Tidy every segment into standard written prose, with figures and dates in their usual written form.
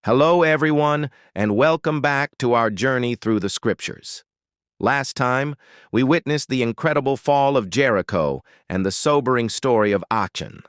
Hello, everyone, and welcome back to our journey through the Scriptures. Last time, we witnessed the incredible fall of Jericho and the sobering story of Achan.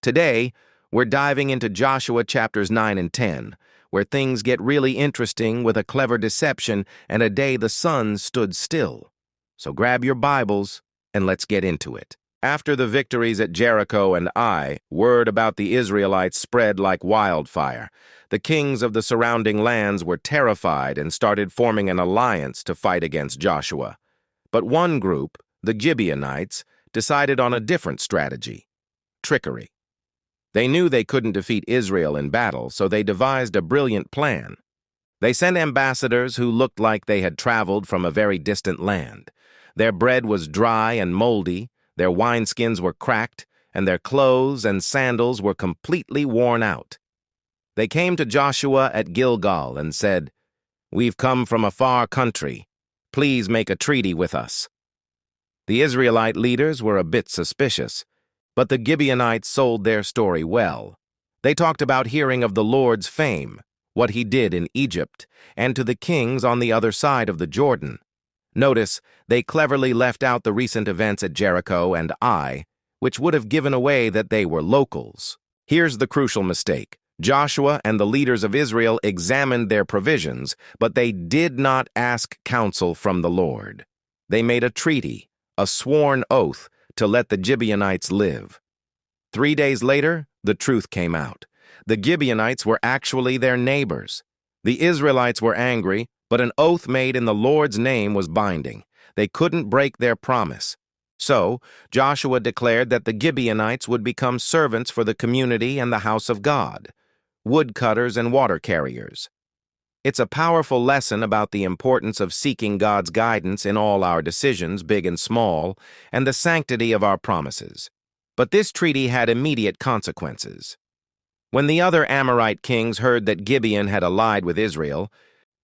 Today, we're diving into Joshua chapters 9 and 10, where things get really interesting with a clever deception and a day the sun stood still. So grab your Bibles and let's get into it. After the victories at Jericho and Ai, word about the Israelites spread like wildfire. The kings of the surrounding lands were terrified and started forming an alliance to fight against Joshua. But one group, the Gibeonites, decided on a different strategy: trickery. They knew they couldn't defeat Israel in battle, so they devised a brilliant plan. They sent ambassadors who looked like they had traveled from a very distant land. Their bread was dry and moldy, their wineskins were cracked, and their clothes and sandals were completely worn out. They came to Joshua at Gilgal and said, "We've come from a far country. Please make a treaty with us." The Israelite leaders were a bit suspicious, but the Gibeonites sold their story well. They talked about hearing of the Lord's fame, what he did in Egypt, and to the kings on the other side of the Jordan. Notice, they cleverly left out the recent events at Jericho and Ai, which would have given away that they were locals. Here's the crucial mistake. Joshua and the leaders of Israel examined their provisions, but they did not ask counsel from the Lord. They made a treaty, a sworn oath, to let the Gibeonites live. 3 days later, the truth came out. The Gibeonites were actually their neighbors. The Israelites were angry, but an oath made in the Lord's name was binding. They couldn't break their promise. So, Joshua declared that the Gibeonites would become servants for the community and the house of God, woodcutters and water carriers. It's a powerful lesson about the importance of seeking God's guidance in all our decisions, big and small, and the sanctity of our promises. But this treaty had immediate consequences. When the other Amorite kings heard that Gibeon had allied with Israel,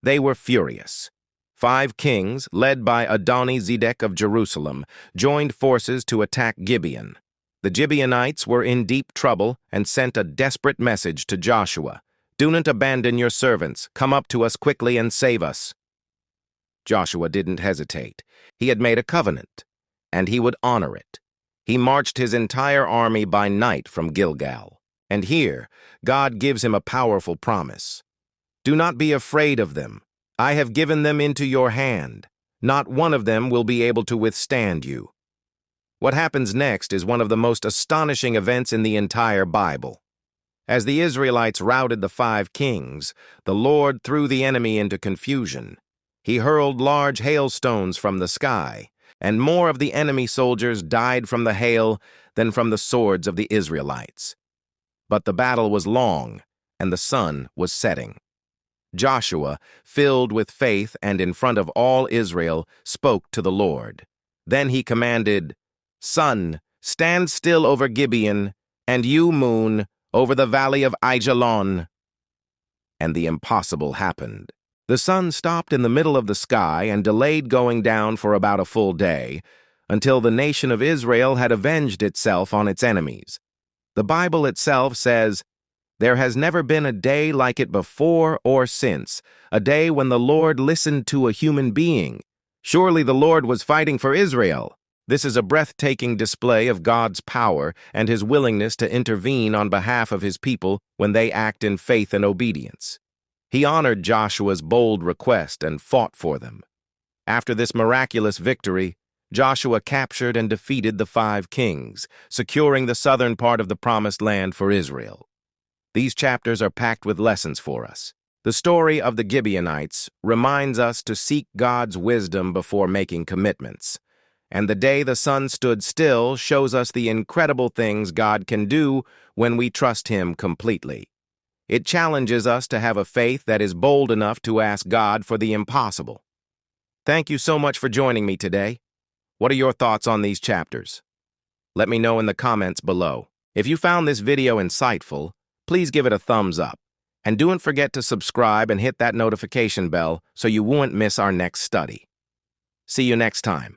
they were furious. 5 kings, led by Adoni-Zedek of Jerusalem, joined forces to attack Gibeon. The Gibeonites were in deep trouble and sent a desperate message to Joshua: "Do not abandon your servants. Come up to us quickly and save us." Joshua didn't hesitate. He had made a covenant, and he would honor it. He marched his entire army by night from Gilgal. And here, God gives him a powerful promise. "Do not be afraid of them. I have given them into your hand. Not one of them will be able to withstand you." What happens next is one of the most astonishing events in the entire Bible. As the Israelites routed the 5 kings, the Lord threw the enemy into confusion. He hurled large hailstones from the sky, and more of the enemy soldiers died from the hail than from the swords of the Israelites. But the battle was long, and the sun was setting. Joshua, filled with faith and in front of all Israel, spoke to the Lord. Then he commanded, "Sun, stand still over Gibeon, and you, moon, over the valley of Aijalon." And the impossible happened. The sun stopped in the middle of the sky and delayed going down for about a full day, until the nation of Israel had avenged itself on its enemies. The Bible itself says, "There has never been a day like it before or since, a day when the Lord listened to a human being. Surely the Lord was fighting for Israel." This is a breathtaking display of God's power and his willingness to intervene on behalf of his people when they act in faith and obedience. He honored Joshua's bold request and fought for them. After this miraculous victory, Joshua captured and defeated the 5 kings, securing the southern part of the Promised Land for Israel. These chapters are packed with lessons for us. The story of the Gibeonites reminds us to seek God's wisdom before making commitments. And the day the sun stood still shows us the incredible things God can do when we trust him completely. It challenges us to have a faith that is bold enough to ask God for the impossible. Thank you so much for joining me today. What are your thoughts on these chapters? Let me know in the comments below. If you found this video insightful, please give it a thumbs up. And don't forget to subscribe and hit that notification bell so you won't miss our next study. See you next time.